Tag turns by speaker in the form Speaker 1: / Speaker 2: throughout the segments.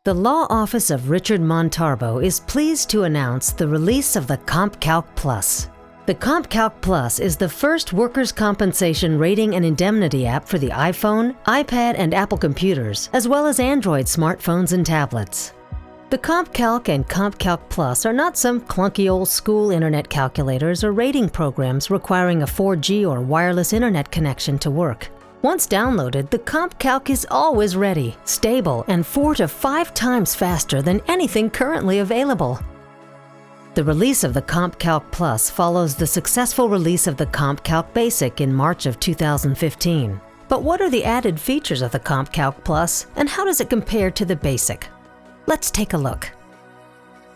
Speaker 1: The Law Office of Richard Montalvo is pleased to announce the release of the CompCalc Plus. The CompCalc Plus is the first workers' compensation rating and indemnity app for the iPhone, iPad, and Apple computers, as well as Android smartphones and tablets. The CompCalc and CompCalc Plus are not some clunky old school internet calculators or rating programs requiring a 4G or wireless internet connection to work. Once downloaded, the CompCalc is always ready, stable, and 4 to 5 times faster than anything currently available. The release of the CompCalc Plus follows the successful release of the CompCalc Basic in March of 2015. But what are the added features of the CompCalc Plus, and how does it compare to the Basic? Let's take a look.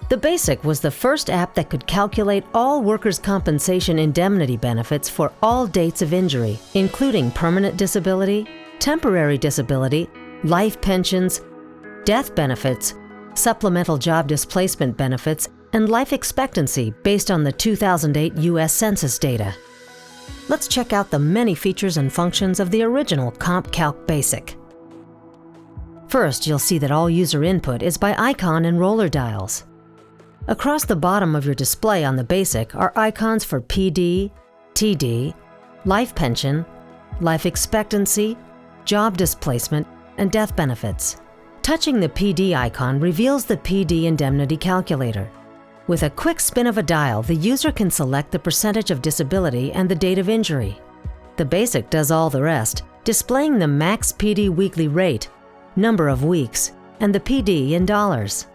Speaker 1: The Basic was the first app that could calculate all workers' compensation indemnity benefits for all dates of injury, including permanent disability, temporary disability, life pensions, death benefits, supplemental job displacement benefits, and life expectancy based on the 2008 U.S. Census data. Let's check out the many features and functions of the original CompCalc Basic. First, you'll see that all user input is by icon and roller dials. Across the bottom of your display on the Basic are icons for PD, TD, life pension, life expectancy, job displacement, and death benefits. Touching the PD icon reveals the PD indemnity calculator. With a quick spin of a dial, the user can select the percentage of disability and the date of injury. The Basic does all the rest, displaying the max PD weekly rate, number of weeks, and the PD in dollars.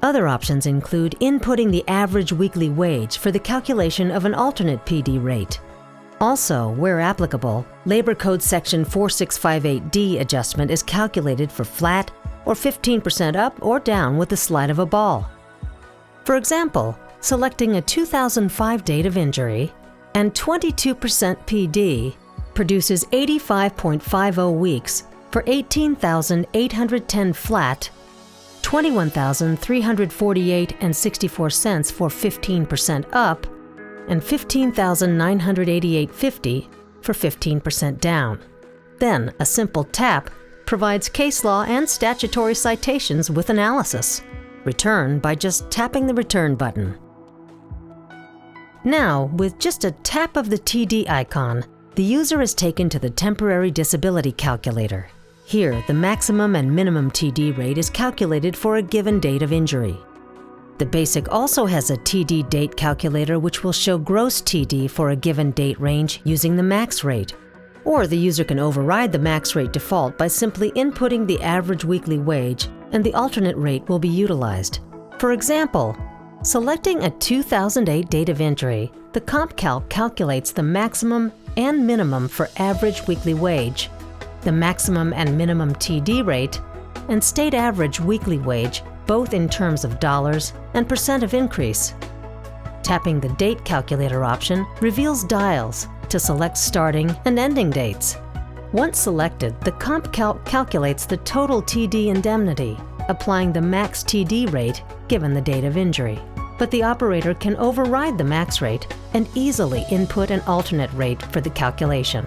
Speaker 1: Other options include inputting the average weekly wage for the calculation of an alternate PD rate. Also, where applicable, Labor Code Section 4658D adjustment is calculated for flat or 15% up or down with the slide of a ball. For example, selecting a 2005 date of injury and 22% PD produces 85.50 weeks for 18,810 flat, 21,348.64 cents for 15% up, and 15,988.50 for 15% down. Then, a simple tap provides case law and statutory citations with analysis. Return by just tapping the return button. Now, with just a tap of the TD icon, the user is taken to the temporary disability calculator. Here, the maximum and minimum TD rate is calculated for a given date of injury. The Basic also has a TD date calculator which will show gross TD for a given date range using the max rate. Or the user can override the max rate default by simply inputting the average weekly wage, and the alternate rate will be utilized. For example, selecting a 2008 date of injury, the CompCalc calculates the maximum and minimum for average weekly wage, the maximum and minimum TD rate, and state average weekly wage, both in terms of dollars and percent of increase. Tapping the date calculator option reveals dials to select starting and ending dates. Once selected, the CompCalc calculates the total TD indemnity, applying the max TD rate given the date of injury. But the operator can override the max rate and easily input an alternate rate for the calculation.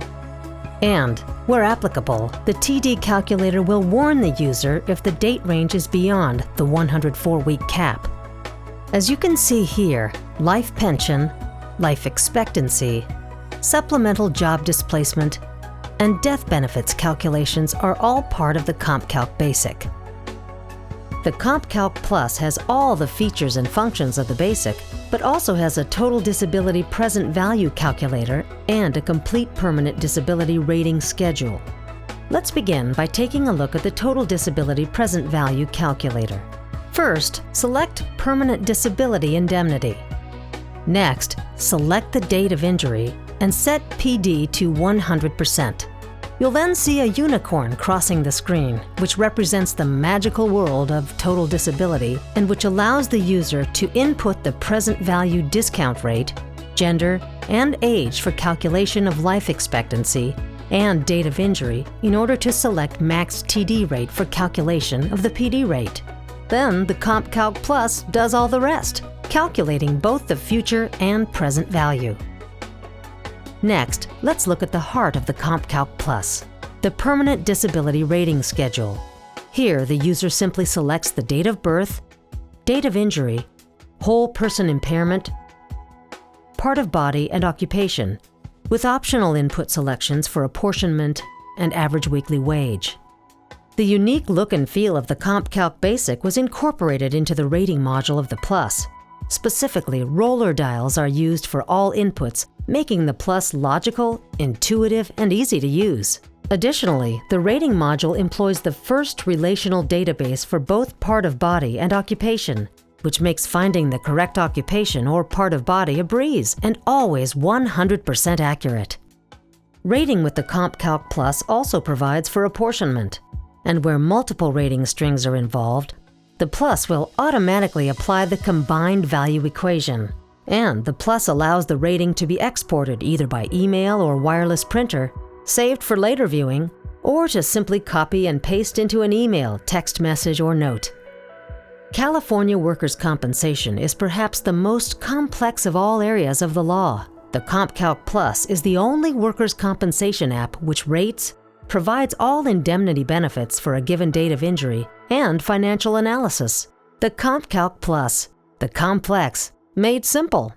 Speaker 1: And, where applicable, the TD calculator will warn the user if the date range is beyond the 104-week cap. As you can see here, life pension, life expectancy, supplemental job displacement, and death benefits calculations are all part of the CompCalc Basic. The CompCalc Plus has all the features and functions of the Basic, but also has a total disability present value calculator and a complete permanent disability rating schedule. Let's begin by taking a look at the total disability present value calculator. First, select Permanent Disability Indemnity. Next, select the date of injury and set PD to 100%. You'll then see a unicorn crossing the screen, which represents the magical world of total disability and which allows the user to input the present value discount rate, gender, and age for calculation of life expectancy and date of injury in order to select max TD rate for calculation of the PD rate. Then the CompCalc Plus does all the rest, calculating both the future and present value. Next, let's look at the heart of the CompCalc Plus, the Permanent Disability Rating Schedule. Here, the user simply selects the date of birth, date of injury, whole person impairment, part of body, and occupation, with optional input selections for apportionment and average weekly wage. The unique look and feel of the CompCalc Basic was incorporated into the rating module of the Plus. Specifically, roller dials are used for all inputs, making the Plus logical, intuitive, and easy to use. Additionally, the rating module employs the first relational database for both part of body and occupation, which makes finding the correct occupation or part of body a breeze and always 100% accurate. Rating with the CompCalc Plus also provides for apportionment, and where multiple rating strings are involved, the Plus will automatically apply the combined value equation. And the Plus allows the rating to be exported either by email or wireless printer, saved for later viewing, or to simply copy and paste into an email, text message, or note. California workers' compensation is perhaps the most complex of all areas of the law. The CompCalc Plus is the only workers' compensation app which rates, provides all indemnity benefits for a given date of injury, and financial analysis. The CompCalc Plus, the complex, made simple.